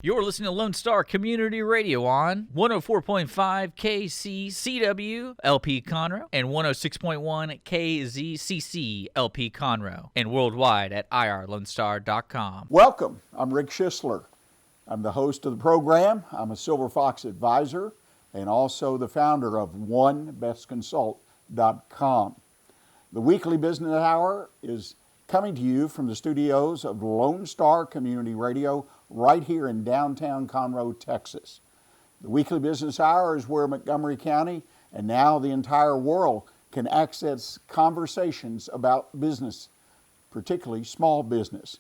You're listening to Lone Star Community Radio on 104.5 KCCW LP Conroe and 106.1 KZCC LP Conroe and worldwide at irlonestar.com. Welcome. I'm Rick Schissler. I'm the host of the program. I'm a Silver Fox advisor and also the founder of OneBestConsult.com. The weekly business hour is coming to you from the studios of Lone Star Community Radio right here in downtown Conroe, Texas. The weekly business hour is where Montgomery County and now the entire world can access conversations about business, particularly small business.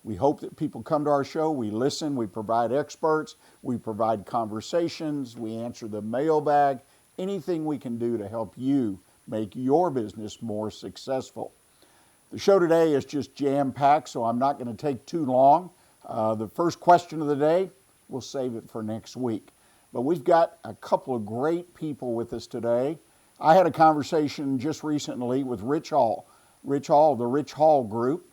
We hope that people come to our show, we listen, we provide experts, we provide conversations, we answer the mailbag, anything we can do to help you make your business more successful. The show today is just jam-packed, so I'm not going to take too long. The first question of the day, we'll save it for next week. But we've got a couple of great people with us today. I had a conversation just recently with Rich Hall. Rich Hall, the Rich Hall Group.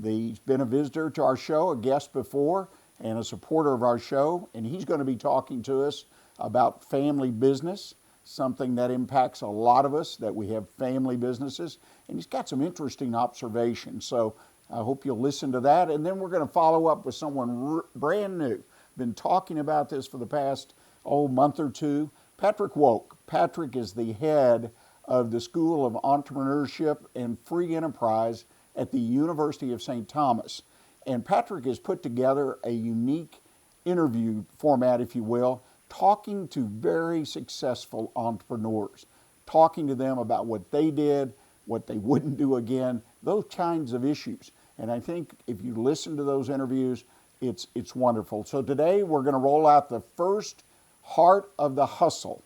He's been a visitor to our show, a guest before, and a supporter of our show. And he's going to be talking to us about family business, something that impacts a lot of us, that we have family businesses. And he's got some interesting observations. So I hope you'll listen to that. And then we're going to follow up with someone brand new. Been talking about this for the past, month or two. Patrick Woock. Patrick is the head of the School of Entrepreneurship and Free Enterprise at the University of St. Thomas. And Patrick has put together a unique interview format, if you will, talking to very successful entrepreneurs, talking to them about what they did, what they wouldn't do again, those kinds of issues. And I think if you listen to those interviews, it's wonderful. So today we're going to roll out the first Heart of the Hustle.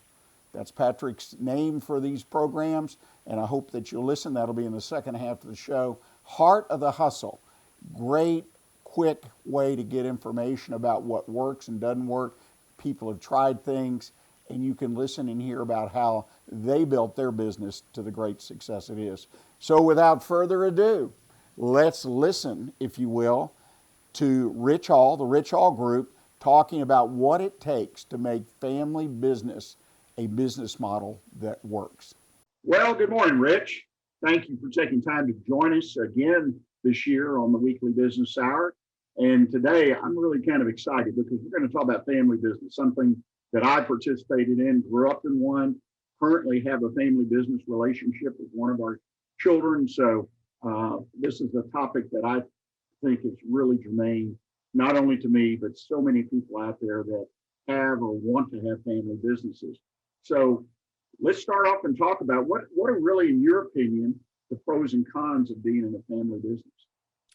That's Patrick's name for these programs, and I hope that you'll listen. That'll be in the second half of the show. Heart of the Hustle. Great, quick way to get information about what works and doesn't work. People have tried things, and you can listen and hear about how they built their business to the great success it is. So without further ado, let's listen, if you will, to Rich Hall, the Rich Hall Group, talking about what it takes to make family business a business model that works. Well, good morning, Rich. Thank you for taking time to join us again this year on the Weekly Business Hour. And today I'm really kind of excited because we're going to talk about family business, something that I participated in, grew up in one, currently have a family business relationship with one of our children. So this is a topic that I think is really germane, not only to me, but so many people out there that have or want to have family businesses. So let's start off and talk about what are really, in your opinion, the pros and cons of being in a family business.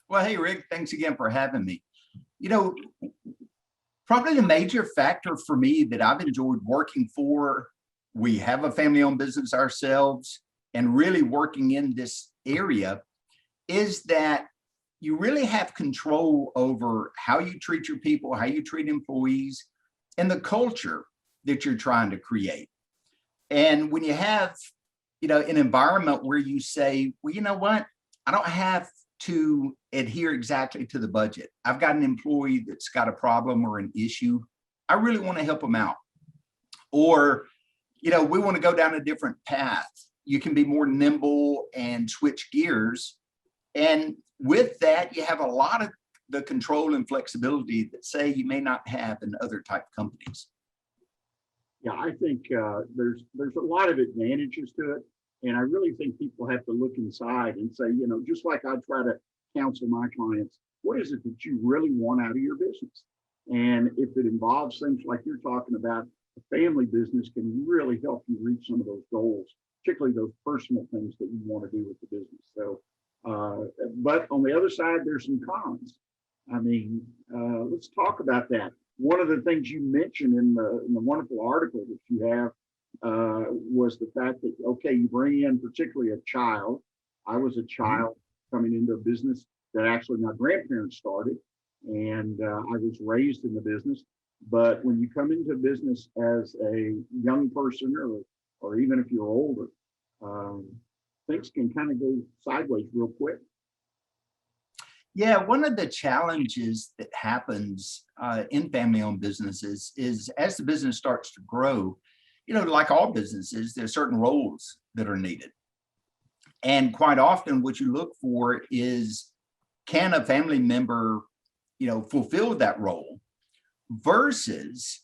Well, hey, Rick, thanks again for having me. You know, probably the major factor for me that I've enjoyed working for, we have a family-owned business ourselves, and really working in this area is that you really have control over how you treat your people, how you treat employees, and the culture that you're trying to create. And when you have, an environment where you say, well, you know what, I don't have to adhere exactly to the budget. I've got an employee that's got a problem or an issue. I really want to help them out. Or, we want to go down a different path. You can be more nimble and switch gears. And with that, you have a lot of the control and flexibility that, say, you may not have in other type companies. Yeah, I think there's a lot of advantages to it. And I really think people have to look inside and say, just like I try to counsel my clients, what is it that you really want out of your business? And if it involves things like you're talking about, a family business can really help you reach some of those goals, particularly those personal things that you want to do with the business. So, but on the other side, there's some cons. I mean, let's talk about that. One of the things you mentioned in the wonderful article that you have was the fact that, okay, you bring in particularly a child. I was a child coming into a business that actually my grandparents started, and I was raised in the business. But when you come into business as a young person, or even if you're older, things can kind of go sideways real quick. Yeah, one of the challenges that happens in family-owned businesses is as the business starts to grow, like all businesses, there's certain roles that are needed. And quite often what you look for is, can a family member, fulfill that role versus,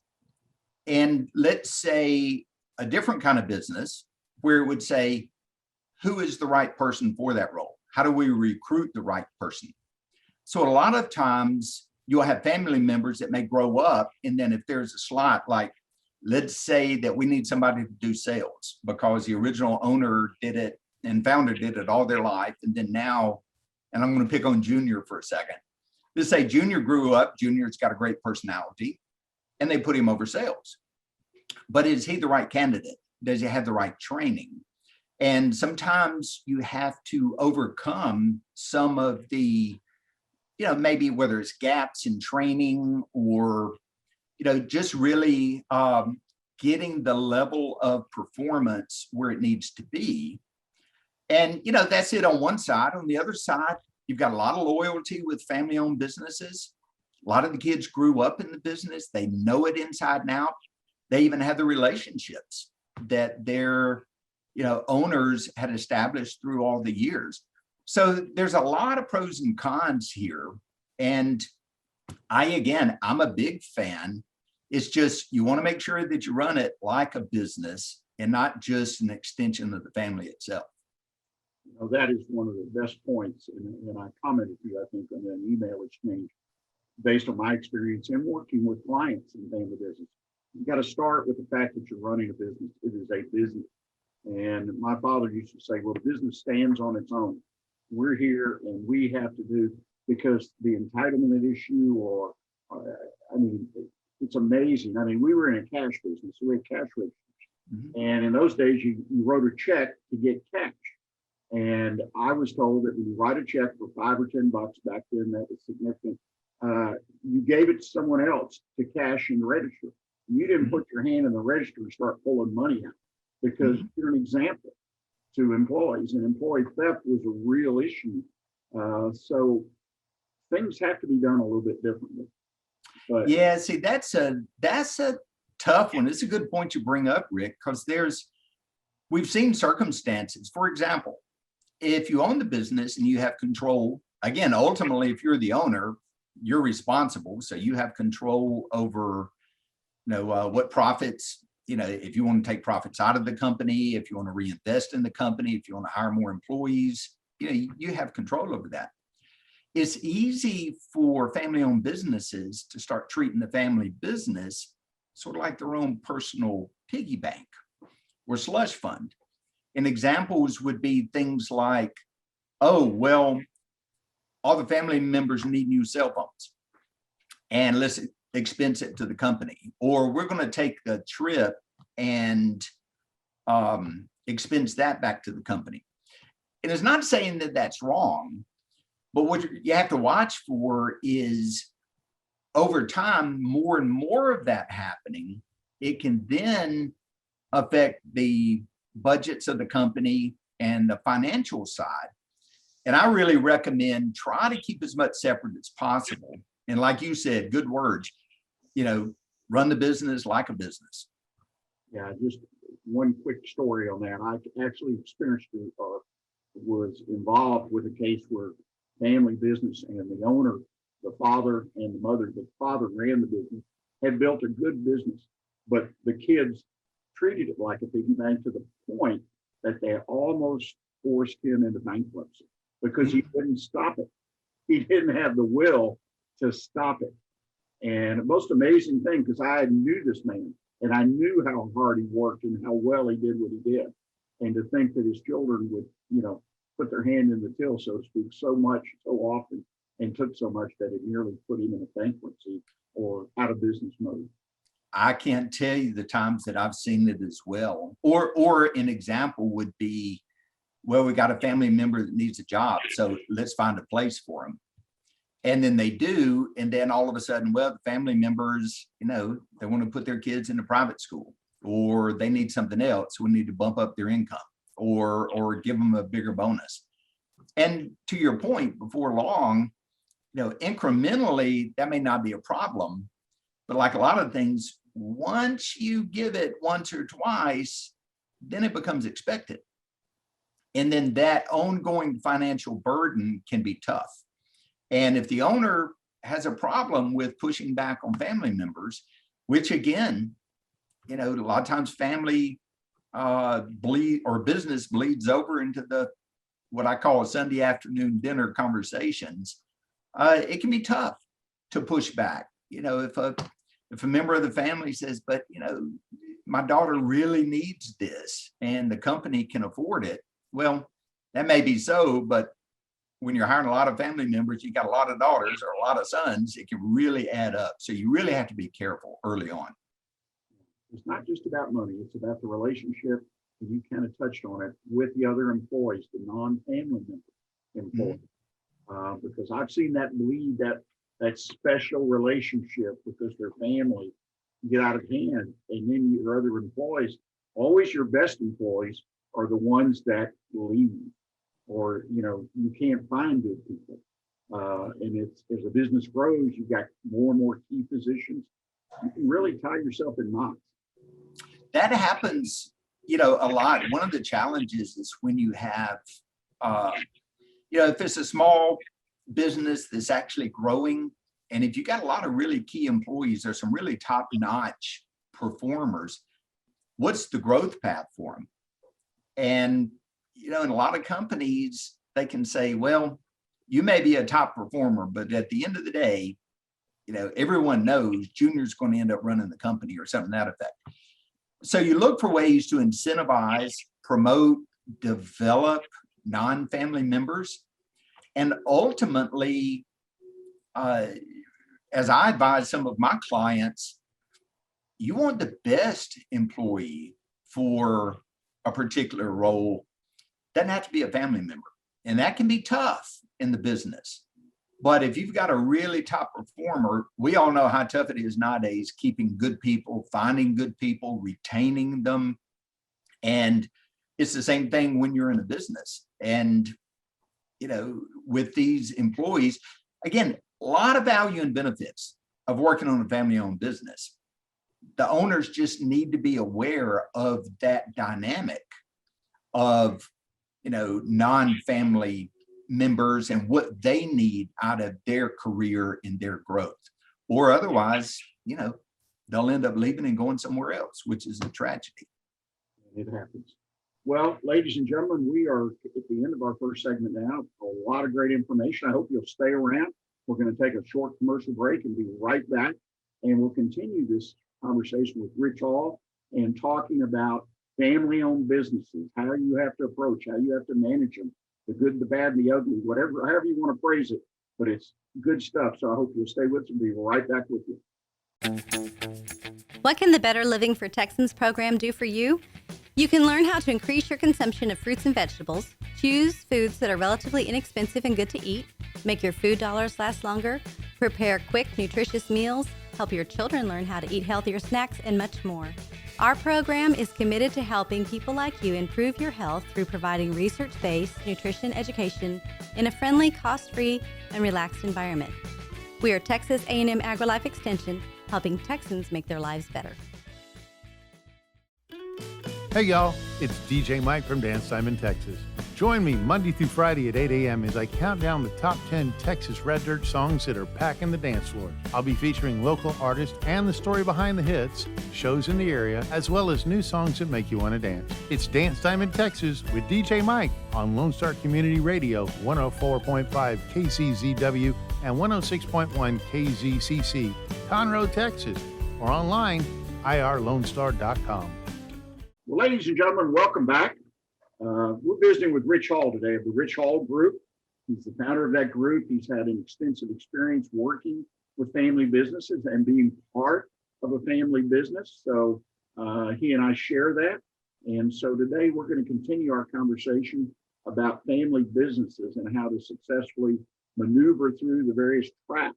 and let's say a different kind of business where it would say, who is the right person for that role? How do we recruit the right person? So a lot of times you'll have family members that may grow up, and then if there's a slot, like let's say that we need somebody to do sales because the original owner did it and founder did it all their life. And then now, and I'm going to pick on Junior for a second. Let's say Junior grew up, Junior's got a great personality, and they put him over sales. But is he the right candidate? Does he have the right training? And sometimes you have to overcome some of the, maybe whether it's gaps in training or, just really getting the level of performance where it needs to be. And, that's it on one side. On the other side, you've got a lot of loyalty with family-owned businesses. A lot of the kids grew up in the business. They know it inside and out. They even have the relationships that their, owners had established through all the years. So there's a lot of pros and cons here. And I'm a big fan. It's just, you want to make sure that you run it like a business and not just an extension of the family itself. That is one of the best points. And I commented to you, I think, on an email exchange based on my experience in working with clients in family business. You got to start with the fact that you're running a business. It is a business. And my father used to say, well, business stands on its own. We're here and we have to do, because the entitlement issue it's amazing. We were in a cash business, so we had cash registers. Mm-hmm. And in those days, you wrote a check to get cash. And I was told that when you write a check for $5 or $10 back then, that was significant. You gave it to someone else to cash in the register. You didn't put your hand in the register and start pulling money out, because you're an example to employees, and employee theft was a real issue. So things have to be done a little bit differently. But yeah, see, that's a tough one. It's a good point you bring up, Rick, because we've seen circumstances. For example, if you own the business and you have control, again, ultimately, if you're the owner, you're responsible. So you have control over, what profits, if you want to take profits out of the company, if you want to reinvest in the company, if you want to hire more employees, you have control over that. It's easy for family-owned businesses to start treating the family business sort of like their own personal piggy bank or slush fund. And examples would be things like, oh, well, all the family members need new cell phones, and let's expense it to the company. Or we're going to take a trip and expense that back to the company. And it's not saying that that's wrong, but what you have to watch for is, over time, more and more of that happening, it can then affect the budgets of the company and the financial side. And I really recommend try to keep as much separate as possible. And like you said, good words, run the business like a business. Yeah, just one quick story on that. I actually experienced was involved with a case where family business and the owner, the father and the mother, the father ran the business, had built a good business, but the kids treated it like a piggy bank to the point that they almost forced him into bankruptcy because he couldn't stop it. He didn't have the will to stop it. And the most amazing thing, because I knew this man and I knew how hard he worked and how well he did what he did. And to think that his children would, put their hand in the till, so to speak, so much, so often, and took so much that it nearly put him in a bankruptcy or out of business mode. I can't tell you the times that I've seen it as well. Or an example would be, well, we got a family member that needs a job, so let's find a place for them. And then they do, and then all of a sudden, well, the family members, they want to put their kids in a private school, or they need something else. We need to bump up their income or give them a bigger bonus. And to your point, before long, incrementally, that may not be a problem, but like a lot of things, once you give it once or twice, then it becomes expected. And then that ongoing financial burden can be tough. And if the owner has a problem with pushing back on family members, which again, a lot of times family business bleeds over into what I call a Sunday afternoon dinner conversations. It can be tough to push back. If a member of the family says, but my daughter really needs this and the company can afford it. Well, that may be so, but when you're hiring a lot of family members, you got a lot of daughters or a lot of sons, it can really add up. So you really have to be careful early on. It's not just about money. It's about the relationship, and you kind of touched on it, with the other employees, the non-family member employees. Because I've seen that bleed, that special relationship, because their family get out of hand, and then your other employees, always your best employees, are the ones that leave, or you can't find good people. And it's, as a business grows, you've got more and more key positions. You can really tie yourself in knots. That happens, a lot. One of the challenges is when you have, if it's a small business that's actually growing, and if you got a lot of really key employees, there's some really top-notch performers, what's the growth path for them? And, in a lot of companies, they can say, well, you may be a top performer, but at the end of the day, everyone knows Junior's going to end up running the company, or something to that effect. So you look for ways to incentivize, promote, develop non-family members. And ultimately, as I advise some of my clients, you want the best employee for a particular role. Doesn't have to be a family member. And that can be tough in the business. But if you've got a really top performer, we all know how tough it is nowadays, keeping good people, finding good people, retaining them. And it's the same thing when you're in a business. And, with these employees, again, a lot of value and benefits of working on a family-owned business. The owners just need to be aware of that dynamic of, non-family members and what they need out of their career and their growth. Or otherwise, they'll end up leaving and going somewhere else, which is a tragedy. It happens. Well, ladies and gentlemen, we are at the end of our first segment now. A lot of great information. I hope you'll stay around. We're going to take a short commercial break and be right back. And we'll continue this conversation with Rich Hall and talking about family-owned businesses, how you have to approach, how you have to manage them, the good, the bad, and the ugly, however you want to phrase it. But it's good stuff. So I hope you'll stay with us and be right back with you. What can the Better Living for Texans program do for you? You can learn how to increase your consumption of fruits and vegetables, choose foods that are relatively inexpensive and good to eat, make your food dollars last longer, prepare quick, nutritious meals, help your children learn how to eat healthier snacks, and much more. Our program is committed to helping people like you improve your health through providing research-based nutrition education in a friendly, cost-free, and relaxed environment. We are Texas A&M AgriLife Extension, helping Texans make their lives better. Hey y'all, it's DJ Mike from Dance Time in Texas. Join me Monday through Friday at 8 a.m. as I count down the top 10 Texas Red Dirt songs that are packing the dance floor. I'll be featuring local artists and the story behind the hits, shows in the area, as well as new songs that make you want to dance. It's Dance Time in Texas with DJ Mike on Lone Star Community Radio, 104.5 KCZW and 106.1 KZCC, Conroe, Texas, or online, irlonestar.com. Well, ladies and gentlemen, welcome back. We're visiting with Rich Hall today of the Rich Hall Group. He's the founder of that group. He's had an extensive experience working with family businesses and being part of a family business. So he and I share that. And so today we're going to continue our conversation about family businesses and how to successfully maneuver through the various traps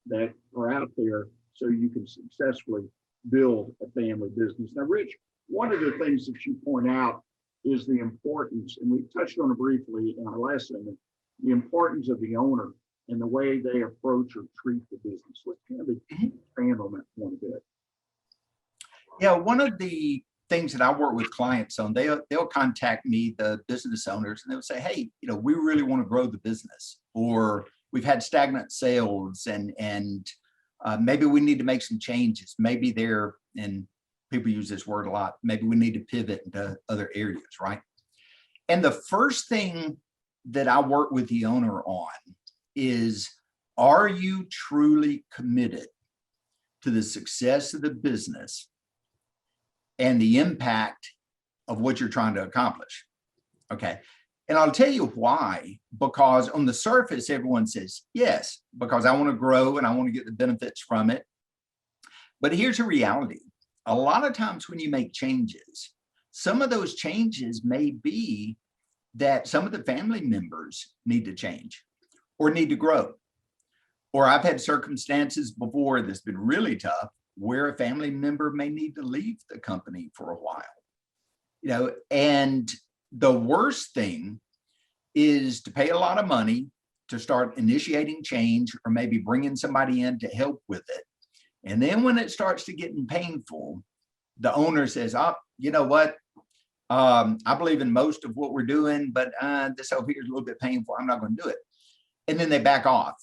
that are out there so you can successfully build a family business. Now, Rich, one of the things that you point out is the importance, and we touched on it briefly in our last segment, the importance of the owner and the way they approach or treat the business. Let's kind of expand on that point a bit. Yeah, one of the things that I work with clients on, they'll contact me, the business owners, and they'll say, hey, we really want to grow the business, or we've had stagnant sales, and maybe we need to make some changes. Maybe and people use this word a lot, maybe we need to pivot into other areas, right? And the first thing that I work with the owner on is, are you truly committed to the success of the business and the impact of what you're trying to accomplish? Okay. And I'll tell you why, because on the surface, everyone says, yes, because I want to grow and I want to get the benefits from it. But here's a reality. A lot of times when you make changes, some of those changes may be that some of the family members need to change or need to grow. Or I've had circumstances before that's been really tough where a family member may need to leave the company for a while. And the worst thing is to pay a lot of money to start initiating change, or maybe bringing somebody in to help with it. And then when it starts to get painful, the owner says, oh, you know what? I believe in most of what we're doing, but this over here is a little bit painful. I'm not going to do it. And then they back off.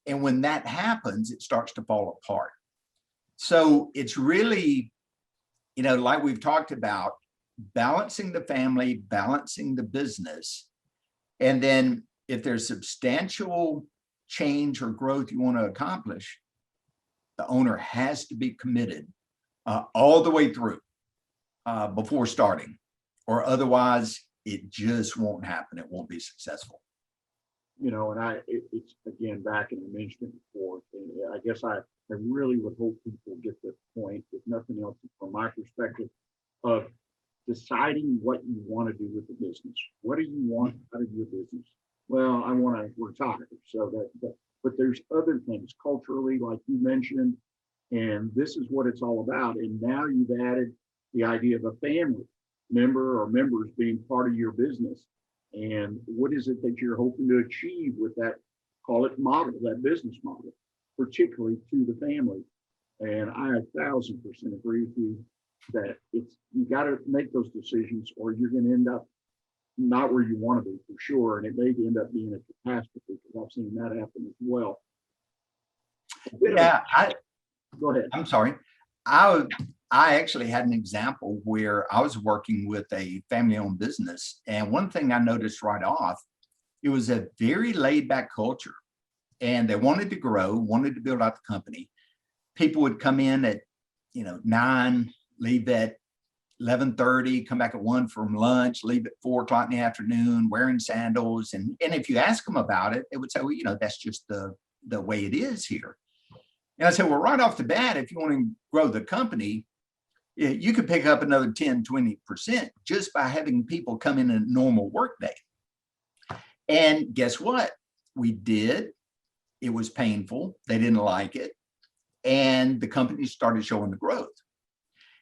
And when that happens, it starts to fall apart. So it's really, like we've talked about, balancing the family, balancing the business. And then if there's substantial change or growth you want to accomplish, the owner has to be committed all the way through before starting, or otherwise it just won't happen. It won't be successful. And it's again back, and I mentioned it before, and I guess I really would hope people get the point, if nothing else, from my perspective, of deciding what you want to do with the business. What do you want out of your business? Well, I want to retire. So but there's other things culturally, like you mentioned, and this is what it's all about. And now you've added the idea of a family member or members being part of your business. And what is it that you're hoping to achieve with that, call it model, that business model, particularly to the family? And I 1,000% agree with you that you got to make those decisions, or you're going to end up not where you want to be, for sure. And it may end up being a catastrophe, because I've seen that happen as well. Yeah, Go ahead. I'm sorry. I actually had an example where I was working with a family-owned business, and one thing I noticed right off, it was a very laid-back culture, and they wanted to grow, wanted to build out the company. People would come in at 9, leave at 11:30, come back at 1 from lunch, leave at 4 o'clock in the afternoon, wearing sandals. And if you ask them about it, they would say, well, that's just the way it is here. And I said, well, right off the bat, if you want to grow the company, you could pick up another 10, 20% just by having people come in a normal workday. And guess what? We did. It was painful. They didn't like it. And the company started showing the growth.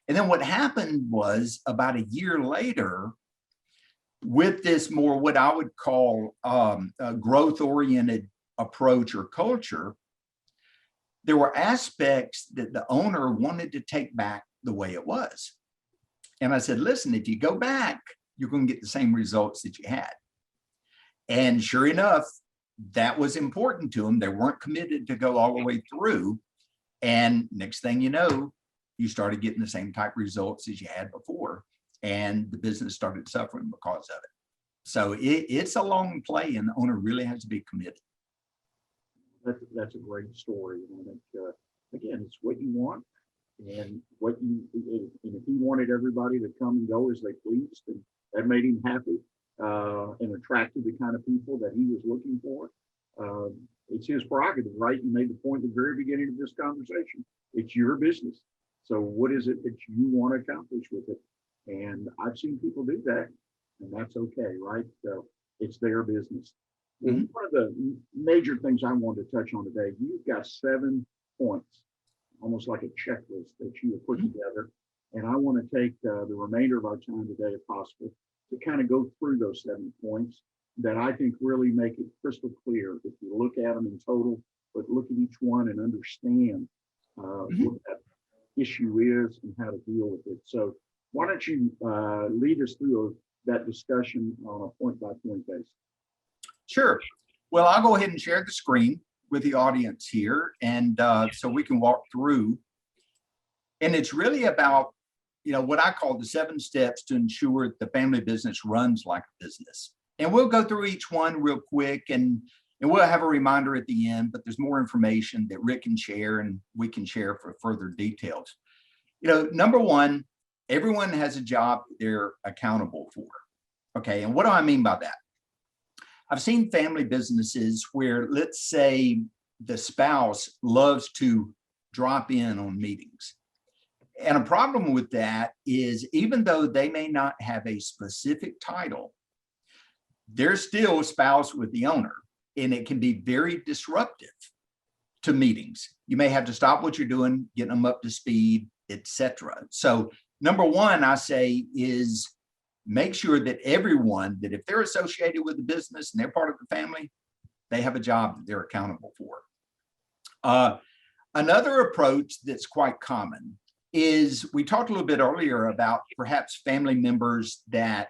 And then what happened was, about a year later, with this more what I would call a growth-oriented approach or culture, there were aspects that the owner wanted to take back the way it was. And I said, listen, if you go back, you're going to get the same results that you had. And sure enough, that was important to them. They weren't committed to go all the way through. And next thing you know, you started getting the same type of results as you had before. And the business started suffering because of it. So it's a long play, and the owner really has to be committed. That's a great story. And I think, again, it's what you want. And and if he wanted everybody to come and go as they pleased, and that made him happy and attracted the kind of people that he was looking for, it's his prerogative, right? You made the point at the very beginning of this conversation. It's your business. So what is it that you want to accomplish with it? And I've seen people do that, and that's okay, right? So it's their business. Mm-hmm. One of the major things I wanted to touch on today, you've got 7 points, almost like a checklist that you have put together. And I want to take the remainder of our time today, if possible, to kind of go through those 7 points that I think really make it crystal clear if you look at them in total, but look at each one and understand what that issue is and how to deal with it. So why don't you lead us through that discussion on a point-by-point basis? Sure. Well, I'll go ahead and share the screen with the audience here, and so we can walk through. And it's really about, what I call the 7 steps to ensure the family business runs like a business. And we'll go through each one real quick, and we'll have a reminder at the end, but there's more information that Rick can share and we can share for further details. Number one, everyone has a job they're accountable for. Okay, and what do I mean by that? I've seen family businesses where, let's say, the spouse loves to drop in on meetings. And a problem with that is, even though they may not have a specific title, they're still a spouse with the owner, and it can be very disruptive to meetings. You may have to stop what you're doing, get them up to speed, etc. So number one, I say, is make sure that everyone, that if they're associated with the business and they're part of the family, they have a job that they're accountable for. Another approach that's quite common is, we talked a little bit earlier about perhaps family members that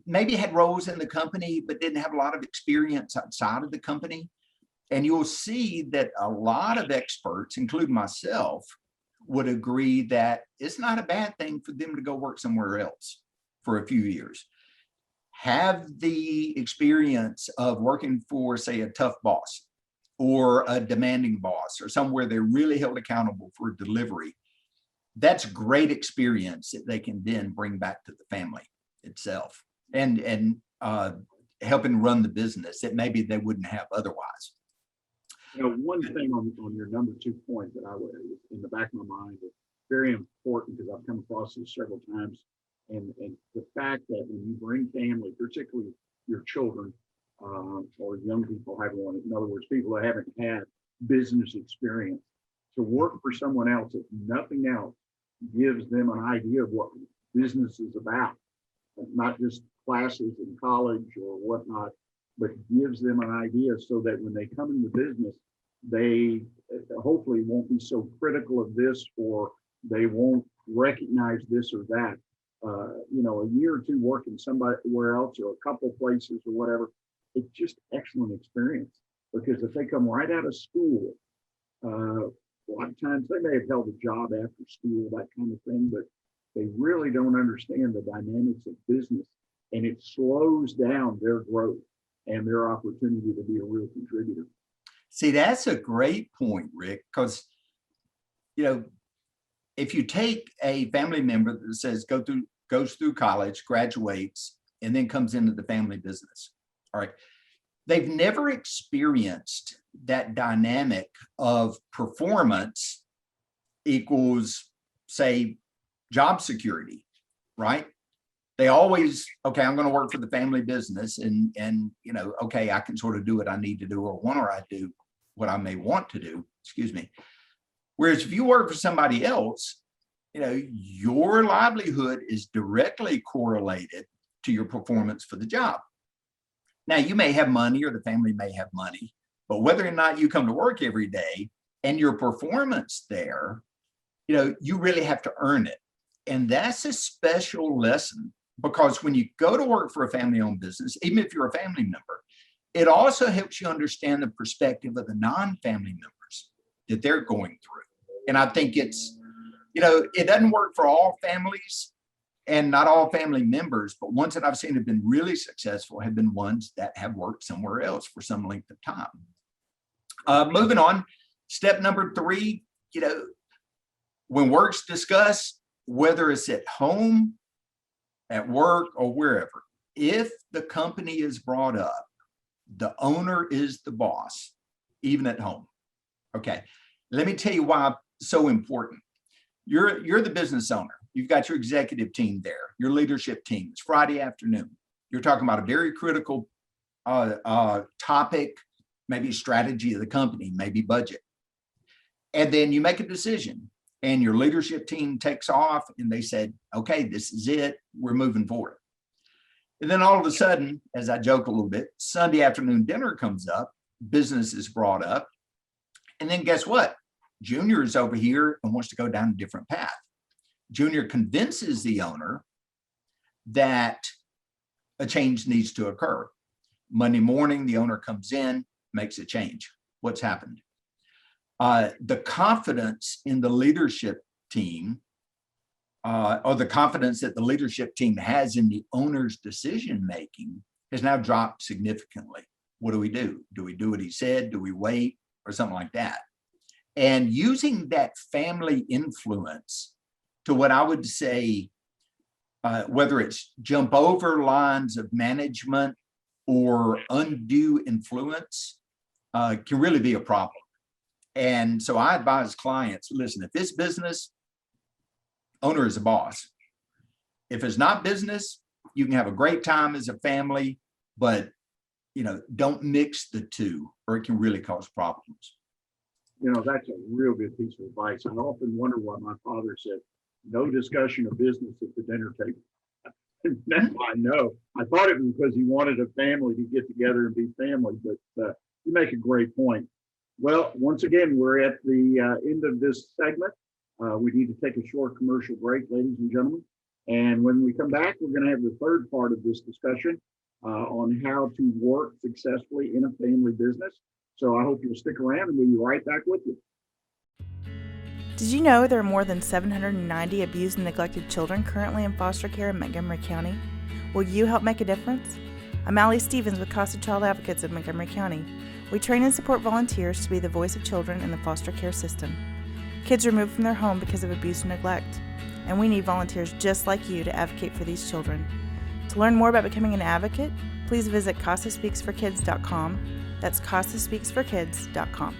maybe had roles in the company but didn't have a lot of experience outside of the company. And you'll see that a lot of experts, including myself, would agree that it's not a bad thing for them to go work somewhere else for a few years. Have the experience of working for, say, a tough boss or a demanding boss, or somewhere they're really held accountable for delivery. That's great experience that they can then bring back to the family itself, and helping run the business that maybe they wouldn't have otherwise. One thing on your number 2 point that I would, in the back of my mind, is very important, because I've come across this several times, and the fact that when you bring family, particularly your children or young people, in other words, people that haven't had business experience, to work for someone else, if nothing else, gives them an idea of what business is about, not just classes in college or whatnot, but gives them an idea, so that when they come into business, they hopefully won't be so critical of this, or they won't recognize this or that. A year or two working somewhere else, or a couple places or whatever, it's just excellent experience. Because if they come right out of school, a lot of times they may have held a job after school, that kind of thing, but they really don't understand the dynamics of business, and it slows down their growth and their opportunity to be a real contributor. See, that's a great point, Rick, because, if you take a family member that says goes through college, graduates, and then comes into the family business, all right, they've never experienced that dynamic of performance equals, say, job security, right? They always, okay, I'm going to work for the family business, and okay, I can sort of do what I need to do, or I do what I may want to do, excuse me. Whereas if you work for somebody else, your livelihood is directly correlated to your performance for the job. Now, you may have money, or the family may have money, but whether or not you come to work every day and your performance there, you really have to earn it. And that's a special lesson, because when you go to work for a family-owned business, even if you're a family member, it also helps you understand the perspective of the non-family members that they're going through. And I think it's, it doesn't work for all families and not all family members, but ones that I've seen have been really successful have been ones that have worked somewhere else for some length of time. Moving on, step number 3, when work's discussed, whether it's at home, at work, or wherever, if the company is brought up, the owner is the boss, even at home. Okay, let me tell you why it's so important. You're the business owner. You've got your executive team there, your leadership team. It's Friday afternoon. You're talking about a very critical topic, maybe strategy of the company, maybe budget. And then you make a decision, and your leadership team takes off, and they said, okay, this is it. We're moving forward. And then all of a sudden, as I joke a little bit, Sunday afternoon dinner comes up, business is brought up. And then guess what? Junior is over here and wants to go down a different path. Junior convinces the owner that a change needs to occur. Monday morning, the owner comes in, makes a change. What's happened? The confidence in the leadership team, or the confidence that the leadership team has in the owner's decision-making has now dropped significantly. What do we do? Do we do what he said? Do we wait? Or something like that. And using that family influence to what I would say, whether it's jump over lines of management or undue influence, can really be a problem. And so I advise clients, listen, if it's business, owner is a boss. If it's not business, you can have a great time as a family, but don't mix the two or it can really cause problems. That's a real good piece of advice. I often wonder why my father said, no discussion of business at the dinner table. Now I know. I thought it was because he wanted a family to get together and be family, but you make a great point. Well, once again, we're at the end of this segment. We need to take a short commercial break, ladies and gentlemen. And when we come back, we're going to have the third part of this discussion on how to work successfully in a family business. So I hope you'll stick around and we'll be right back with you. Did you know there are more than 790 abused and neglected children currently in foster care in Montgomery County? Will you help make a difference? I'm Allie Stevens with Casa Child Advocates of Montgomery County. We train and support volunteers to be the voice of children in the foster care system. Kids are removed from their home because of abuse and neglect, and we need volunteers just like you to advocate for these children. To learn more about becoming an advocate, please visit CasaSpeaksForKids.com. That's CasaSpeaksForKids.com.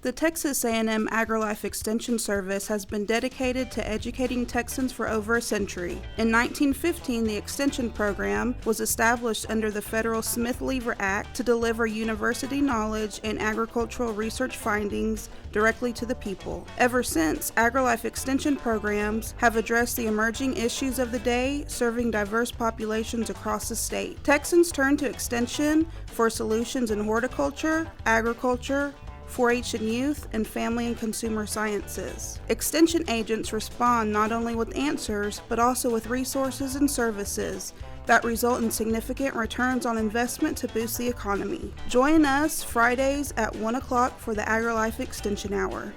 The Texas A&M AgriLife Extension Service has been dedicated to educating Texans for over a century. In 1915, the Extension Program was established under the federal Smith-Lever Act to deliver university knowledge and agricultural research findings directly to the people. Ever since, AgriLife Extension programs have addressed the emerging issues of the day, serving diverse populations across the state. Texans turn to Extension for solutions in horticulture, agriculture, 4-H and youth, and family and consumer sciences. Extension agents respond not only with answers, but also with resources and services that result in significant returns on investment to boost the economy. Join us Fridays at 1 o'clock for the AgriLife Extension Hour.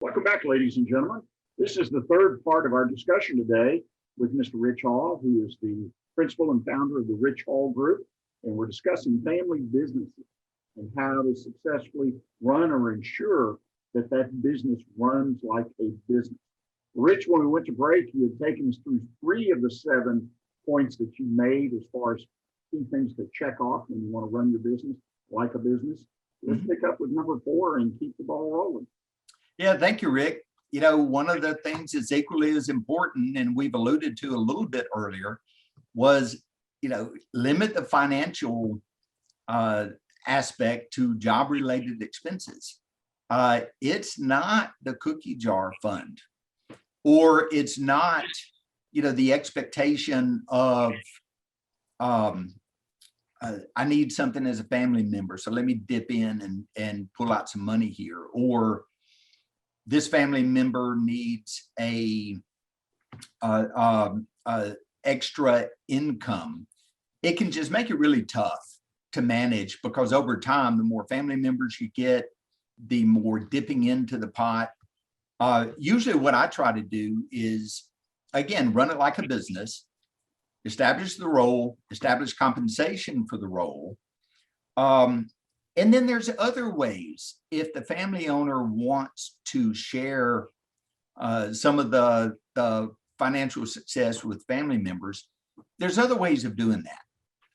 Welcome back, ladies and gentlemen. This is the third part of our discussion today with Mr. Rich Hall, who is the principal and founder of the Rich Hall Group. And we're discussing family businesses and how to successfully run or ensure that that business runs like a business. Rich, when we went to break, you had taken us through 3 of the 7 points that you made as far as key things to check off when you want to run your business like a business. Let's pick up with number 4 and keep the ball rolling. Yeah, thank you, Rick. One of the things that's equally as important, and we've alluded to a little bit earlier, was limit the financial aspect to job-related expenses. It's not the cookie jar fund, or it's not, the expectation of, I need something as a family member, so let me dip in and pull out some money here, or this family member needs a extra income. It can just make it really tough to manage, because over time, the more family members you get, the more dipping into the pot. Usually what I try to do is, again, run it like a business, establish the role, establish compensation for the role. And then there's other ways. If the family owner wants to share some of the financial success with family members, there's other ways of doing that,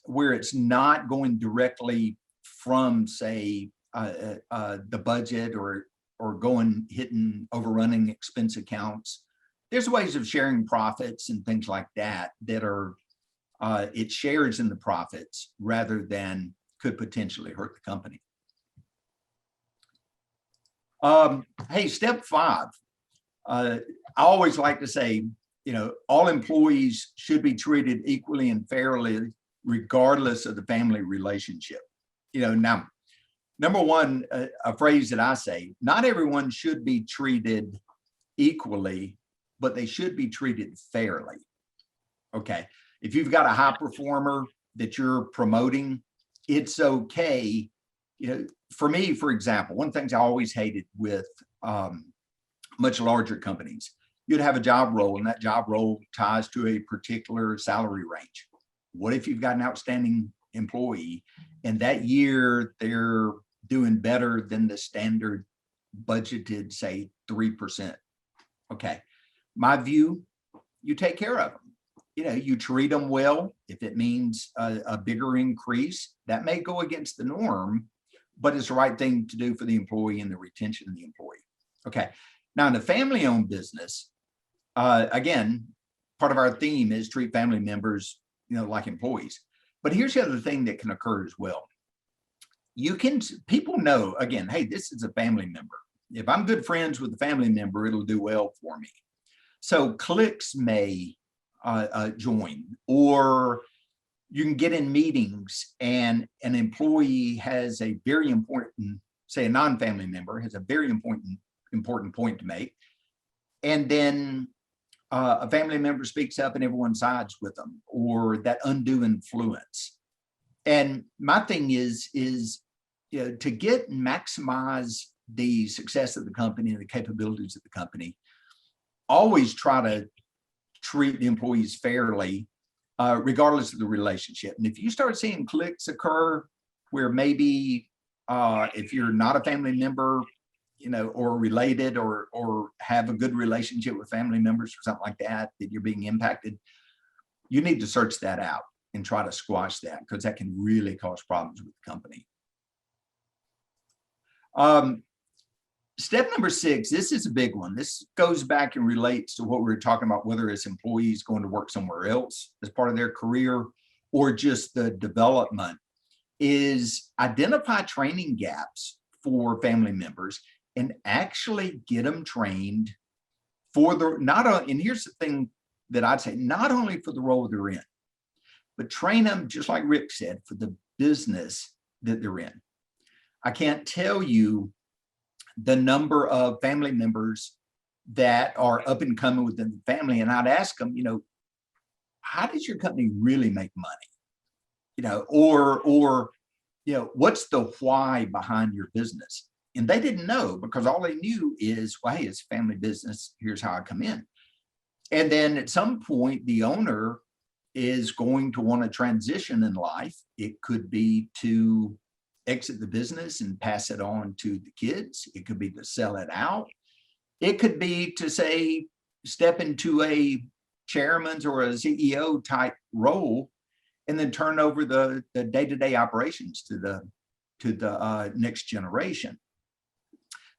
where it's not going directly from, say, the budget or overrunning expense accounts. There's ways of sharing profits and things like that are it shares in the profits rather than could potentially hurt the company. Hey, step 5. I always like to say, all employees should be treated equally and fairly, regardless of the family relationship. Now, number one, a phrase that I say, not everyone should be treated equally, but they should be treated fairly. Okay. If you've got a high performer that you're promoting, it's okay. For me, for example, one of the things I always hated with much larger companies, you'd have a job role and that job role ties to a particular salary range. What if you've got an outstanding employee and that year they're doing better than the standard budgeted, say 3%? Okay. My view, you take care of them. You treat them well. If it means a bigger increase, that may go against the norm, but it's the right thing to do for the employee and the retention of the employee. Okay. Now, in a family-owned business, again, part of our theme is treat family members, like employees. But here's the other thing that can occur as well. People know, again, hey, this is a family member. If I'm good friends with a family member, it'll do well for me. So cliques may join, or you can get in meetings and an employee has a very important, say a non-family member has a very important point to make. And then a family member speaks up and everyone sides with them, or that undue influence. And my thing is to get and maximize the success of the company and the capabilities of the company, always try to treat the employees fairly, regardless of the relationship. And if you start seeing cliques occur where maybe if you're not a family member, or related or have a good relationship with family members or something like that you're being impacted, you need to search that out and try to squash that, because that can really cause problems with the company. Step number 6, this is a big one. This goes back and relates to what we were talking about, whether it's employees going to work somewhere else as part of their career or just the development, is identify training gaps for family members and actually get them trained for and here's the thing that I'd say, not only for the role they're in, but train them, just like Rick said, for the business that they're in. I can't tell you the number of family members that are up and coming within the family, and I'd ask them, how does your company really make money? Or what's the why behind your business? And they didn't know, because all they knew is, well, hey, it's a family business. Here's how I come in. And then at some point, the owner is going to want to transition in life. It could be to exit the business and pass it on to the kids. It could be to sell it out. It could be to, say, step into a chairman's or a CEO type role and then turn over the day-to-day operations to the next generation.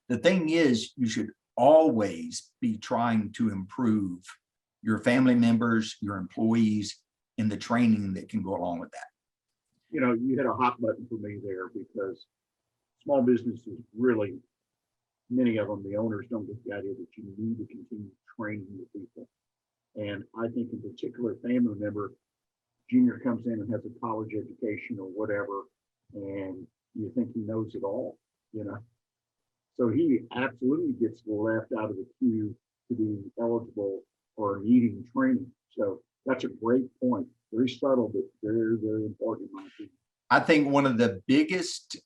The thing is, you should always be trying to improve your family members, your employees, and the training that can go along with that. You hit a hot button for me there, because small businesses really, many of them, the owners don't get the idea that you need to continue training the people. And I think in particular, family member, junior comes in and has a college education or whatever, and you think he knows it all, So he absolutely gets left out of the queue to be eligible or needing training. So that's a great point. Very subtle, but very, very important. I think one of the biggest,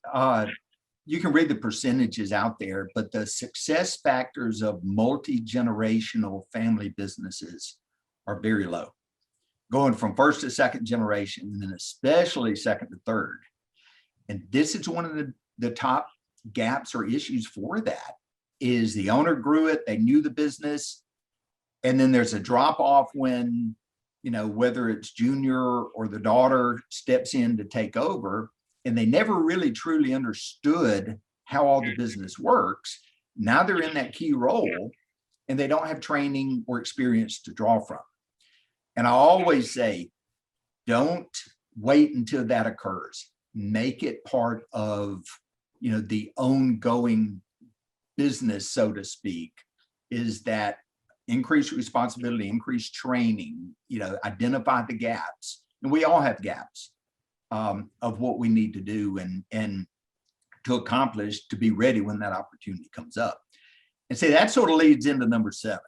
you can read the percentages out there, but the success factors of multi-generational family businesses are very low. Going from first to second generation, and then especially second to third. And this is one of the top gaps or issues for that, is the owner grew it, they knew the business, and then there's a drop off when, whether it's junior or the daughter steps in to take over, and they never really truly understood how all the business works. Now they're in that key role and they don't have training or experience to draw from. And I always say, don't wait until that occurs. Make it part of, the ongoing business, so to speak, is that increased responsibility, increased training, identify the gaps. And we all have gaps of what we need to do and to accomplish, to be ready when that opportunity comes up. And say that sort of leads into number 7.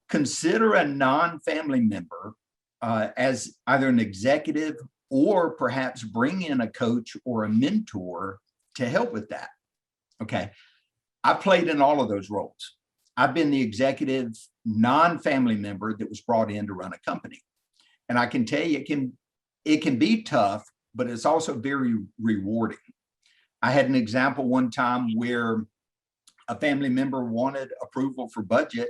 Consider a non-family member as either an executive, or perhaps bring in a coach or a mentor to help with that. Okay. I played in all of those roles. I've been the executive non-family member that was brought in to run a company. And I can tell you, it can be tough, but it's also very rewarding. I had an example one time where a family member wanted approval for budget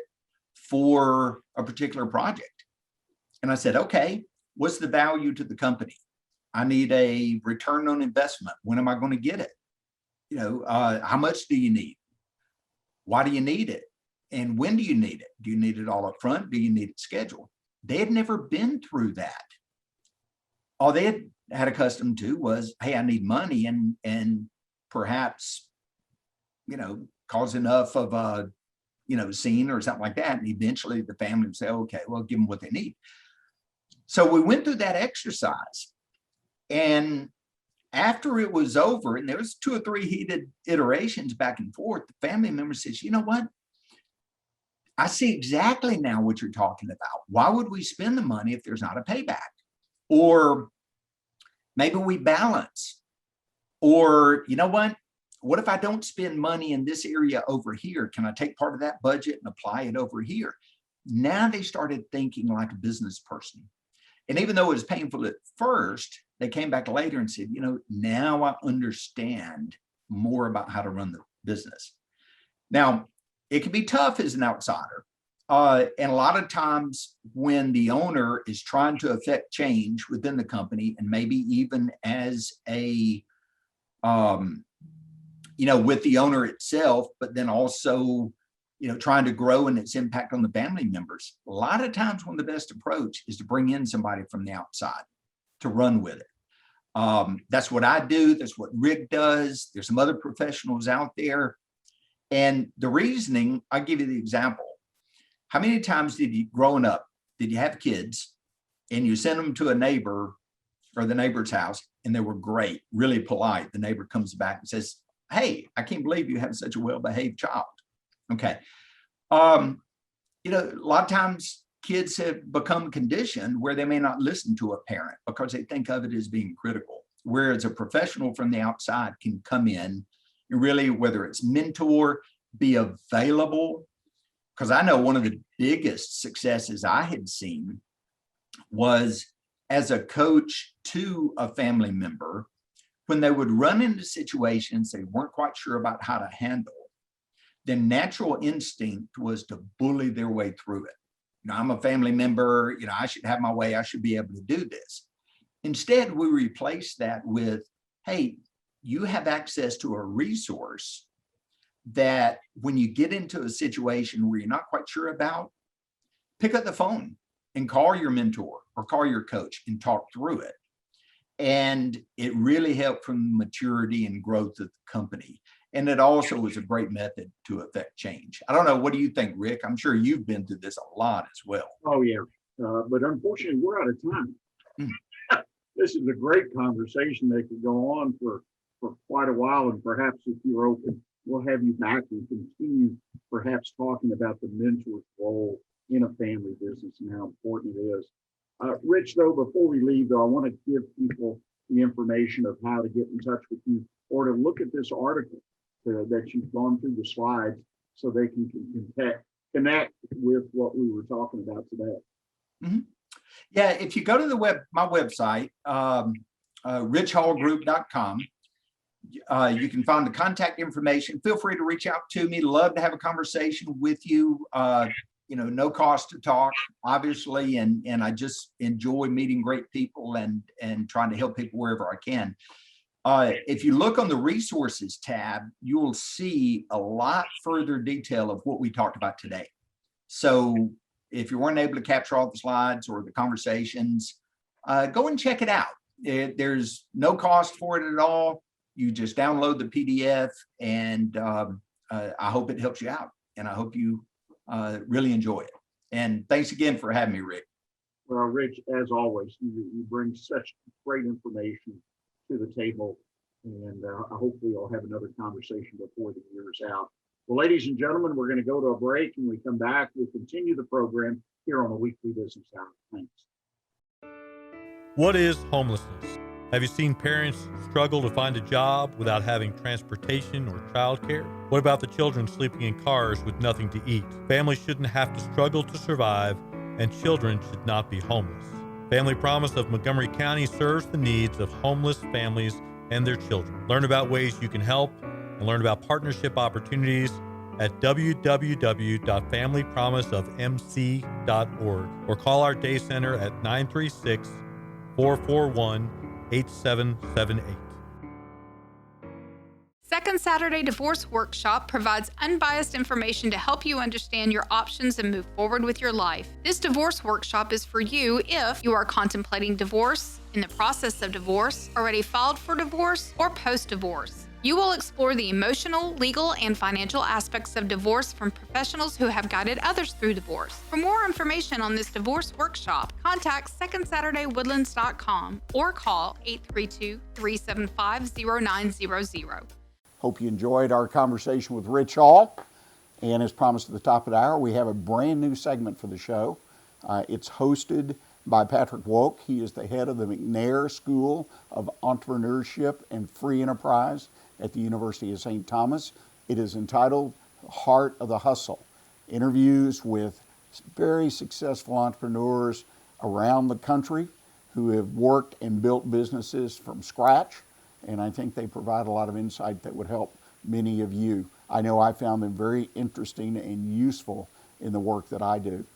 for a particular project. And I said, okay, what's the value to the company? I need a return on investment. When am I going to get it? How much do you need? Why do you need it? And when do you need it? Do you need it all up front? Do you need it scheduled? They had never been through that. All they had accustomed to was, hey, I need money, and perhaps, cause enough of a, scene or something like that. And eventually the family would say, okay, well, give them what they need. So we went through that exercise. And after it was over, and there was 2 or 3 heated iterations back and forth, the family member says, you know what? I see exactly now what you're talking about. Why would we spend the money if there's not a payback? Or maybe we balance. Or, you know what? What if I don't spend money in this area over here? Can I take part of that budget and apply it over here? Now they started thinking like a business person. And even though it was painful at first, they came back later and said, now I understand more about how to run the business. Now, it can be tough as an outsider. And a lot of times when the owner is trying to affect change within the company, and maybe even as a, with the owner itself, but then also, trying to grow in its impact on the family members. A lot of times one of the best approach is to bring in somebody from the outside to run with it. That's what I do. That's what Rick does. There's some other professionals out there. And the reasoning, I'll give you the example. How many times growing up, did you have kids and you send them to a neighbor or the neighbor's house and they were great, really polite? The neighbor comes back and says, hey, I can't believe you have such a well-behaved child. Okay. A lot of times kids have become conditioned where they may not listen to a parent because they think of it as being critical. Whereas a professional from the outside can come in and really, whether it's mentor, be available. Because I know one of the biggest successes I had seen was as a coach to a family member, when they would run into situations they weren't quite sure about how to handle, their natural instinct was to bully their way through it. I'm a family member, I should have my way, I should be able to do this. Instead, we replace that with, hey, you have access to a resource that when you get into a situation where you're not quite sure about, pick up the phone and call your mentor or call your coach and talk through it. And it really helped from the maturity and growth of the company. And it also was a great method to affect change. I don't know. What do you think, Rick? I'm sure you've been through this a lot as well. Oh, yeah. But unfortunately, we're out of time. This is a great conversation that could go on for quite a while. And perhaps if you're open, we'll have you back and continue perhaps talking about the mentor's role in a family business and how important it is. Rich, though, before we leave, though, I want to give people the information of how to get in touch with you or to look at this article that you've gone through the slides so they can connect with what we were talking about today. Mm-hmm. Yeah, if you go to my website, richhallgroup.com, you can find the contact information. Feel free to reach out to me. Love to have a conversation with you. No cost to talk, obviously, and I just enjoy meeting great people and trying to help people wherever I can. If you look on the resources tab, you will see a lot further detail of what we talked about today. So if you weren't able to capture all the slides or the conversations, go and check it out. There's no cost for it at all. You just download the PDF, and I hope it helps you out. and I hope you really enjoy it. And thanks again for having me, Rick. Well, Rich, as always, you bring such great information to the table, and hopefully you'll have another conversation before the year's out. Well, ladies and gentlemen, we're going to go to a break, and we come back. We'll continue the program here on the Weekly Business Hour. Thanks. What is homelessness? Have you seen parents struggle to find a job without having transportation or childcare? What about the children sleeping in cars with nothing to eat? Families shouldn't have to struggle to survive, and children should not be homeless. Family Promise of Montgomery County serves the needs of homeless families and their children. Learn about ways you can help and learn about partnership opportunities at www.familypromiseofmc.org or call our day center at 936-441-8778. Second Saturday Divorce Workshop provides unbiased information to help you understand your options and move forward with your life. This divorce workshop is for you if you are contemplating divorce, in the process of divorce, already filed for divorce, or post-divorce. You will explore the emotional, legal, and financial aspects of divorce from professionals who have guided others through divorce. For more information on this divorce workshop, contact secondsaturdaywoodlands.com or call 832-375-0900. Hope you enjoyed our conversation with Rich Hall. And as promised at the top of the hour, we have a brand new segment for the show. It's hosted by Patrick Woock. He is the head of the McNair School of Entrepreneurship and Free Enterprise at the University of St. Thomas. It is entitled Heart of the Hustle. Interviews with very successful entrepreneurs around the country who have worked and built businesses from scratch. And I think they provide a lot of insight that would help many of you. I know I found them very interesting and useful in the work that I do.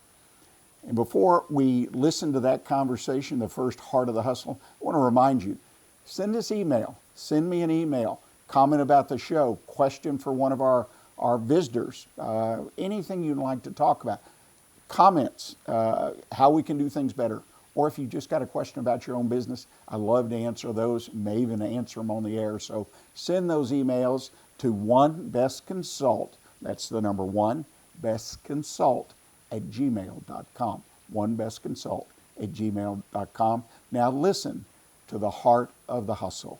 And before we listen to that conversation, the first Heart of the Hustle, I want to remind you, send us email. Send me an email. Comment about the show. Question for one of our visitors. Anything you'd like to talk about. Comments, how we can do things better. Or if you just got a question about your own business, I love to answer those, may even answer them on the air. So send those emails to onebestconsult, that's the number one, bestconsult@gmail.com. onebestconsult@gmail.com. Now listen to the Heart of the Hustle.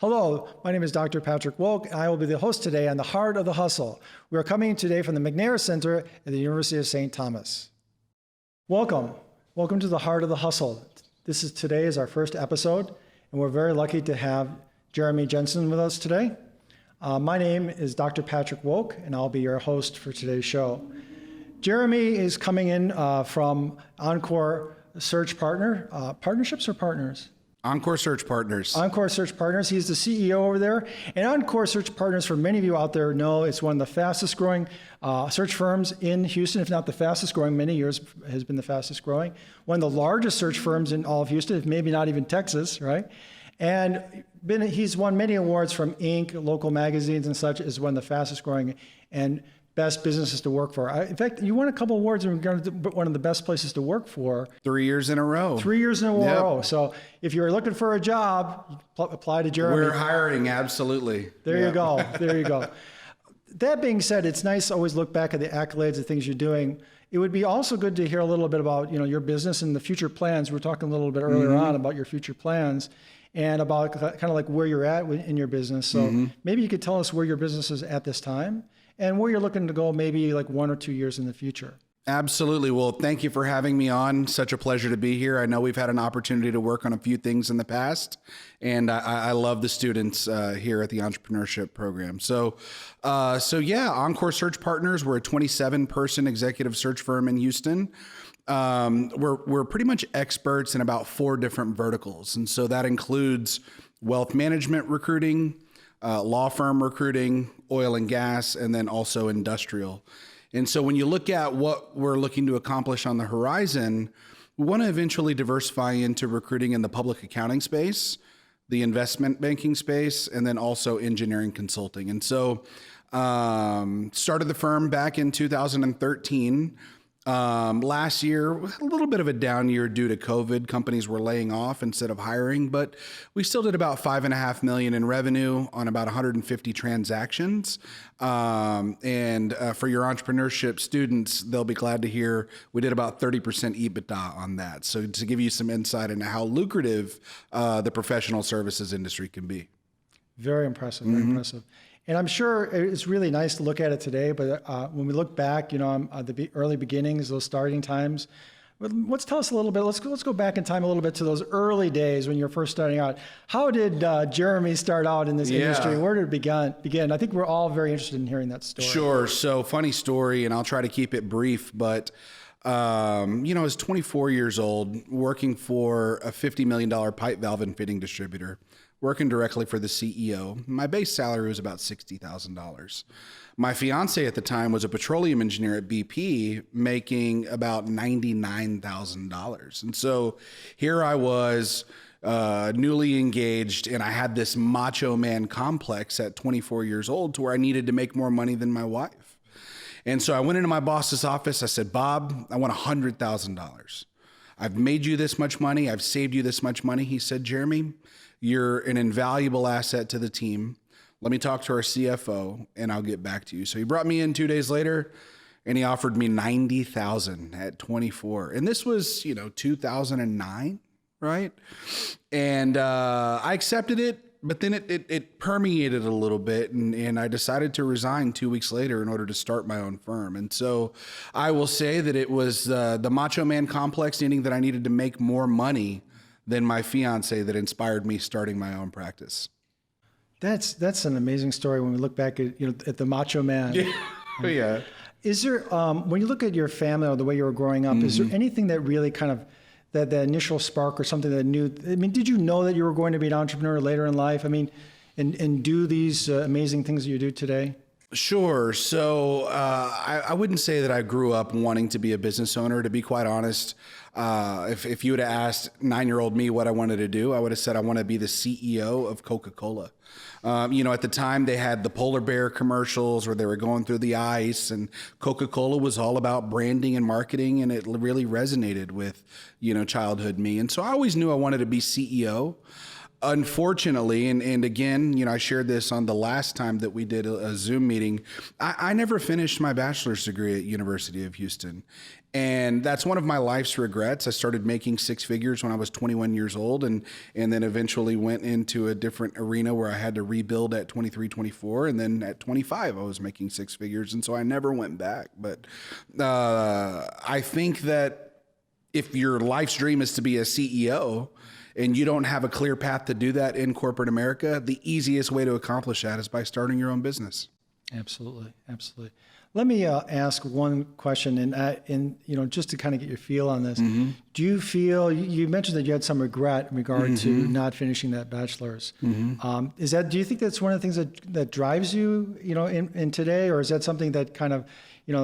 Hello, my name is Dr. Patrick Woock, and I will be the host today on The Heart of the Hustle. We are coming today from the McNair Center at the University of St. Thomas. Welcome to The Heart of the Hustle. Today is our first episode, and we're very lucky to have Jeremy Jensen with us today. My name is Dr. Patrick Woock, and I'll be your host for today's show. Jeremy is coming in from Encore Search Partner. Partnerships or partners? Encore Search Partners. Encore Search Partners. He's the CEO over there. And Encore Search Partners, for many of you out there know, it's one of the fastest growing search firms in Houston, if not the fastest growing, many years has been the fastest growing. One of the largest search firms in all of Houston, if maybe not even Texas, right? And he's won many awards from Inc., local magazines and such, as one of the fastest growing and best businesses to work for. In fact, you won a couple awards in regard to one of the best places to work for. 3 years in a row. 3 years in a row. So if you're looking for a job, apply to Jeremy. We're hiring, absolutely. There you go. There you go. That being said, it's nice to always look back at the accolades, the things you're doing. It would be also good to hear a little bit about, your business and the future plans. We were talking a little bit earlier on about your future plans and about kind of like where you're at in your business. So maybe you could tell us where your business is at this time and where you're looking to go maybe like 1 or 2 years in the future. Absolutely. Well, thank you for having me on. Such a pleasure to be here. I know we've had an opportunity to work on a few things in the past, and I love the students here at the entrepreneurship program. So Encore Search Partners, we're a 27-person executive search firm in Houston. We're pretty much experts in about 4 different verticals. And so that includes wealth management recruiting, law firm recruiting, oil and gas, and then also industrial. And so when you look at what we're looking to accomplish on the horizon, we want to eventually diversify into recruiting in the public accounting space, the investment banking space, and then also engineering consulting. And so started the firm back in 2013. Last year, a little bit of a down year due to COVID. Companies were laying off instead of hiring, but we still did about $5.5 million in revenue on about 150 transactions. And for your entrepreneurship students, they'll be glad to hear we did about 30% EBITDA on that. So to give you some insight into how lucrative the professional services industry can be. Very impressive, very impressive. And I'm sure it's really nice to look at it today, but when we look back, at the early beginnings, those starting times, let's tell us a little bit. Let's go back in time a little bit to those early days when you're first starting out. How did Jeremy start out in this industry? Where did it begin? I think we're all very interested in hearing that story. Sure. So funny story, and I'll try to keep it brief, but I was 24 years old, working for a $50 million pipe valve and fitting distributor, working directly for the CEO. My base salary was about $60,000. My fiance at the time was a petroleum engineer at BP, making about $99,000. And so here I was, newly engaged, and I had this macho man complex at 24 years old to where I needed to make more money than my wife. And so I went into my boss's office. I said, Bob, I want $100,000. I've made you this much money. I've saved you this much money. He said, Jeremy, you're an invaluable asset to the team. Let me talk to our CFO and I'll get back to you. So he brought me in 2 days later and he offered me $90,000 at 24. And this was, 2009, right? And I accepted it, but then it permeated a little bit and I decided to resign 2 weeks later in order to start my own firm. And so I will say that it was the macho man complex, meaning that I needed to make more money than my fiance, that inspired me starting my own practice. That's an amazing story when we look back at at the macho man. Yeah. Is there when you look at your family or the way you were growing up, is there anything that really kind of that initial spark or something that did you know that you were going to be an entrepreneur later in life? And do these amazing things that you do today? Sure. So I wouldn't say that I grew up wanting to be a business owner. To be quite honest, if you would have asked 9-year-old me what I wanted to do, I would have said I want to be the CEO of Coca-Cola. At the time they had the polar bear commercials where they were going through the ice, and Coca-Cola was all about branding and marketing, and it really resonated with, childhood me. And so I always knew I wanted to be CEO. Unfortunately, and again, I shared this on the last time that we did a Zoom meeting, I never finished my bachelor's degree at University of Houston. And that's one of my life's regrets. I started making six figures when I was 21 years old and then eventually went into a different arena where I had to rebuild at 23, 24. And then at 25, I was making six figures. And so I never went back. But I think that if your life's dream is to be a CEO, and you don't have a clear path to do that in corporate America, the easiest way to accomplish that is by starting your own business. Absolutely, absolutely. Let me ask one question, and just to kind of get your feel on this. Mm-hmm. Do you feel you mentioned that you had some regret in regard to not finishing that bachelor's? Mm-hmm. Do you think that's one of the things that drives you, in today, or is that something that kind of you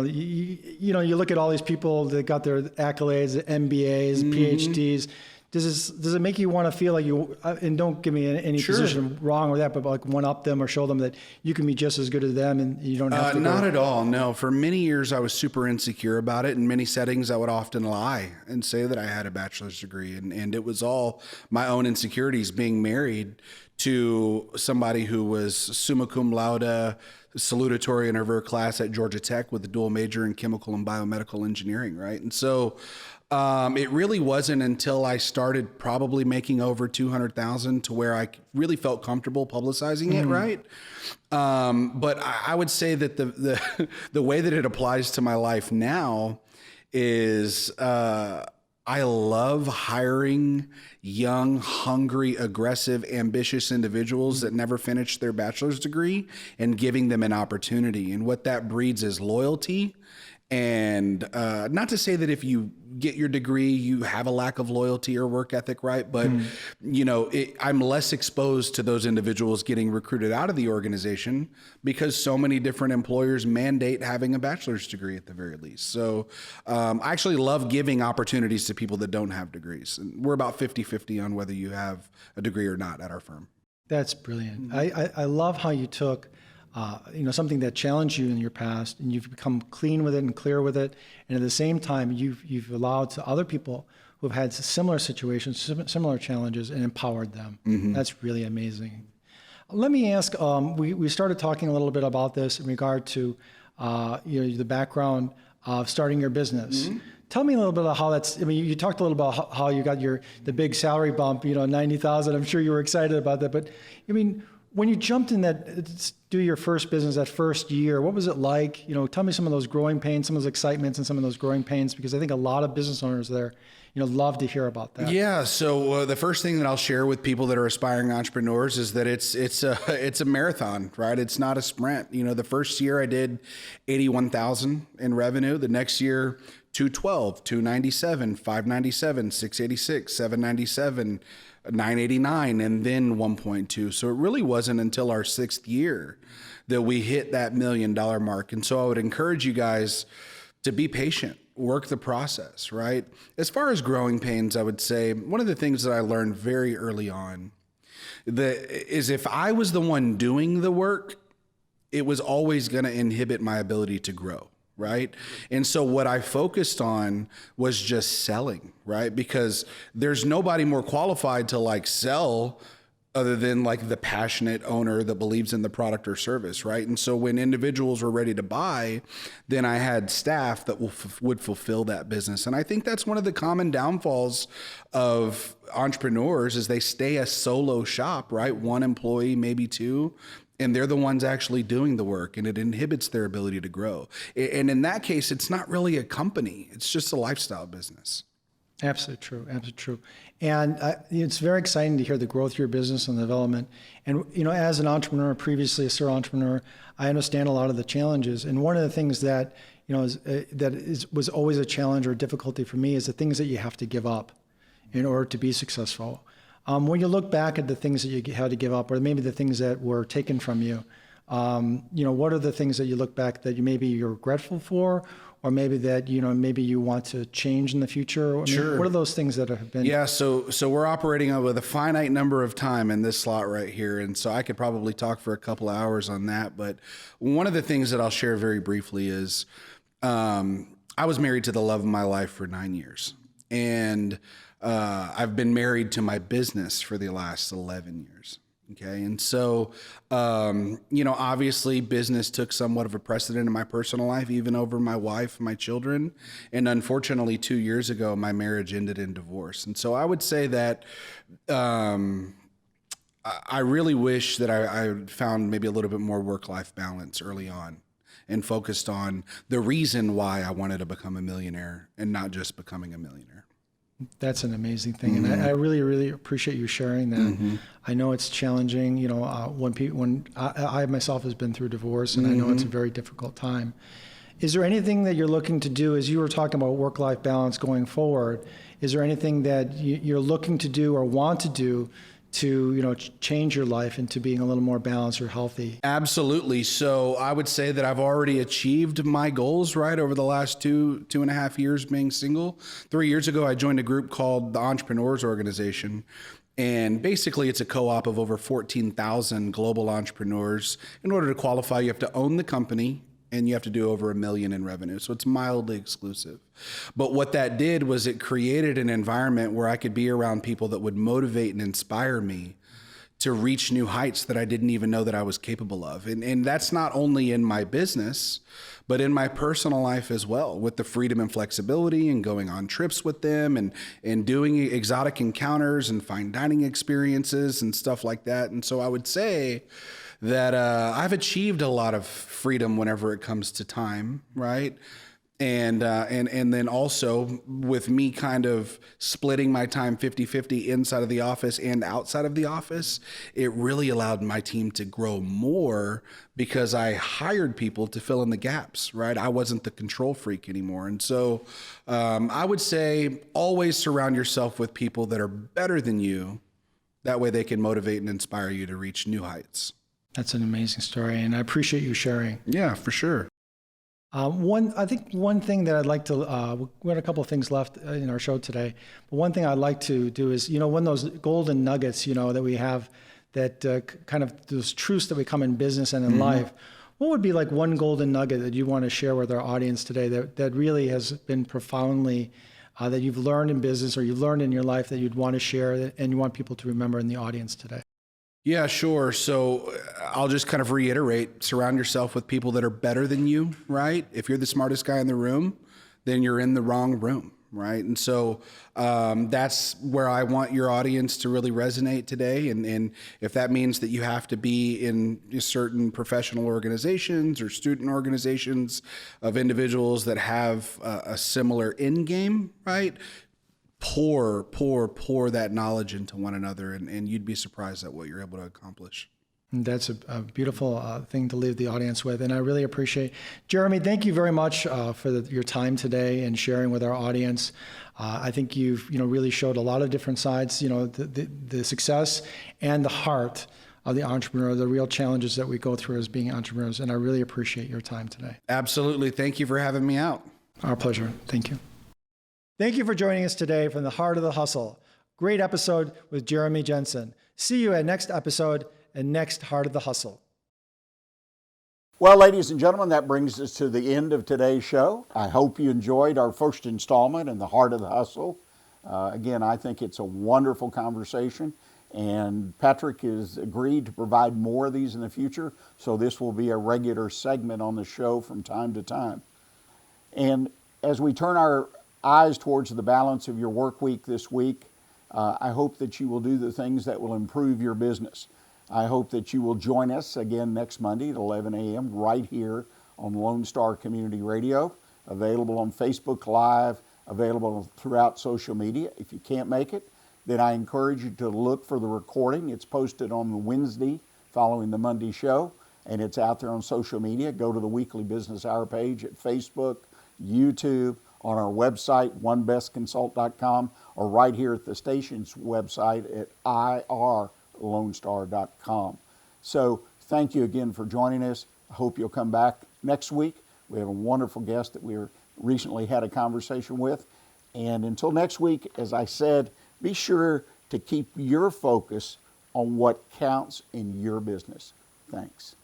look at all these people that got their accolades, the MBAs, PhDs. Does it make you want to feel like you, and don't give me any position wrong with that, but like one up them or show them that you can be just as good as them and you don't have to Not at all, no. For many years, I was super insecure about it. In many settings, I would often lie and say that I had a bachelor's degree. And it was all my own insecurities, being married to somebody who was summa cum laude, salutatory in her class at Georgia Tech with a dual major in chemical and biomedical engineering, right? And so it really wasn't until I started probably making over 200,000 to where I really felt comfortable publicizing it, right? But I would say that the way that it applies to my life now is I love hiring young, hungry, aggressive, ambitious individuals that never finished their bachelor's degree and giving them an opportunity. And what that breeds is loyalty. And not to say that if you get your degree, you have a lack of loyalty or work ethic, right? But, I'm less exposed to those individuals getting recruited out of the organization because so many different employers mandate having a bachelor's degree at the very least. So I actually love giving opportunities to people that don't have degrees. And we're about 50-50 on whether you have a degree or not at our firm. That's brilliant. I love how you took something that challenged you in your past, and you've become clean with it and clear with it. And at the same time, you've allowed to other people who've had similar situations, similar challenges, and empowered them. Mm-hmm. That's really amazing. Let me ask, we started talking a little bit about this in regard to the background of starting your business. Mm-hmm. Tell me a little bit about how that's, you talked a little about how you got the big salary bump, $90,000. I'm sure you were excited about that. But when you jumped in do your first business that first year, what was it like? Tell me some of those growing pains, some of those excitements, and some of those growing pains, because I think a lot of business owners there, love to hear about that. Yeah. So the first thing that I'll share with people that are aspiring entrepreneurs is that it's a marathon, right? It's not a sprint. The first year I did 81,000 in revenue. The next year, 212, 297, 597, 686, 797, 989, and then 1.2. So it really wasn't until our 6th year that we hit that $1 million mark. And so I would encourage you guys to be patient, work the process, right? As far as growing pains, I would say one of the things that I learned very early on is if I was the one doing the work, it was always going to inhibit my ability to grow. Right. And so what I focused on was just selling, right? Because there's nobody more qualified to sell other than the passionate owner that believes in the product or service, right? And so when individuals were ready to buy, then I had staff that would fulfill that business. And I think that's one of the common downfalls of entrepreneurs is they stay a solo shop, right? One employee, maybe two. And they're the ones actually doing the work, and it inhibits their ability to grow. And in that case, it's not really a company. It's just a lifestyle business. Absolutely true. Absolutely true. And it's very exciting to hear the growth of your business and the development. And, as an entrepreneur, previously a serial entrepreneur, I understand a lot of the challenges. And one of the things that, was always a challenge or difficulty for me is the things that you have to give up in order to be successful. When you look back at the things that you had to give up, or maybe the things that were taken from you, what are the things that you look back that you're regretful for, or maybe that maybe you want to change in the future? Sure. What are those things that have been? Yeah. So we're operating with a finite number of time in this slot right here, and so I could probably talk for a couple of hours on that. But one of the things that I'll share very briefly is I was married to the love of my life for 9 years, and I've been married to my business for the last 11 years. Okay. And so, obviously business took somewhat of a precedent in my personal life, even over my wife, my children. And unfortunately, 2 years ago, my marriage ended in divorce. And so I would say that, I really wish that I found maybe a little bit more work-life balance early on and focused on the reason why I wanted to become a millionaire and not just becoming a millionaire. That's an amazing thing. Mm-hmm. And I really, really appreciate you sharing that. Mm-hmm. I know it's challenging, when I myself has been through divorce, and mm-hmm. I know it's a very difficult time. Is there anything that you're looking to do, as you were talking about work-life balance going forward, is there anything that you're looking to do or want to do to change your life into being a little more balanced or healthy? Absolutely. So I would say that I've already achieved my goals, right, over the last 2.5 years being single. 3 years ago, I joined a group called the Entrepreneurs Organization. And basically, it's a co-op of over 14,000 global entrepreneurs. In order to qualify, you have to own the company, and you have to do over $1 million in revenue. So it's mildly exclusive. But what that did was it created an environment where I could be around people that would motivate and inspire me to reach new heights that I didn't even know that I was capable of. And that's not only in my business, but in my personal life as well, with the freedom and flexibility and going on trips with them and doing exotic encounters and fine dining experiences and stuff like that. And so I would say that I've achieved a lot of freedom whenever it comes to time, right? And then also with me kind of splitting my time 50-50 inside of the office and outside of the office, it really allowed my team to grow more because I hired people to fill in the gaps, right? I wasn't the control freak anymore. And so I would say always surround yourself with people that are better than you. That way they can motivate and inspire you to reach new heights. That's an amazing story, and I appreciate you sharing. Yeah, for sure. I think one thing that I'd like to, we had a couple of things left in our show today, but one thing I'd like to do is, when those golden nuggets, that we have that kind of those truths that we come in business and in life, what would be like one golden nugget that you want to share with our audience today that really has been profoundly, that you've learned in business or you've learned in your life that you'd want to share and you want people to remember in the audience today? Yeah, sure. So I'll just kind of reiterate, surround yourself with people that are better than you, right? If you're the smartest guy in the room, then you're in the wrong room, right? And so that's where I want your audience to really resonate today. And if that means that you have to be in certain professional organizations or student organizations of individuals that have a similar end game, right? Pour that knowledge into one another, and you'd be surprised at what you're able to accomplish. And that's a beautiful thing to leave the audience with, and I really appreciate. Jeremy, thank you very much for your time today and sharing with our audience. I think you've really showed a lot of different sides, the success and the heart of the entrepreneur, the real challenges that we go through as being entrepreneurs, and I really appreciate your time today. Absolutely. Thank you for having me out. Our pleasure. Thank you. Thank you for joining us today from the Heart of the Hustle. Great episode with Jeremy Jensen. See you at next episode and next Heart of the Hustle. Well, ladies and gentlemen, that brings us to the end of today's show. I hope you enjoyed our first installment in the Heart of the Hustle. Again, I think it's a wonderful conversation, and Patrick has agreed to provide more of these in the future, so this will be a regular segment on the show from time to time. And as we turn our eyes towards the balance of your work week this week, I hope that you will do the things that will improve your business. I hope that you will join us again next Monday at 11 a.m. right here on Lone Star Community Radio, available on Facebook Live, available throughout social media. If you can't make it, then I encourage you to look for the recording. It's posted on the Wednesday following the Monday show, and it's out there on social media. Go to the Weekly Business Hour page at Facebook, YouTube, on our website, onebestconsult.com, or right here at the station's website at irlonestar.com. So thank you again for joining us. I hope you'll come back next week. We have a wonderful guest that we recently had a conversation with. And until next week, as I said, be sure to keep your focus on what counts in your business. Thanks.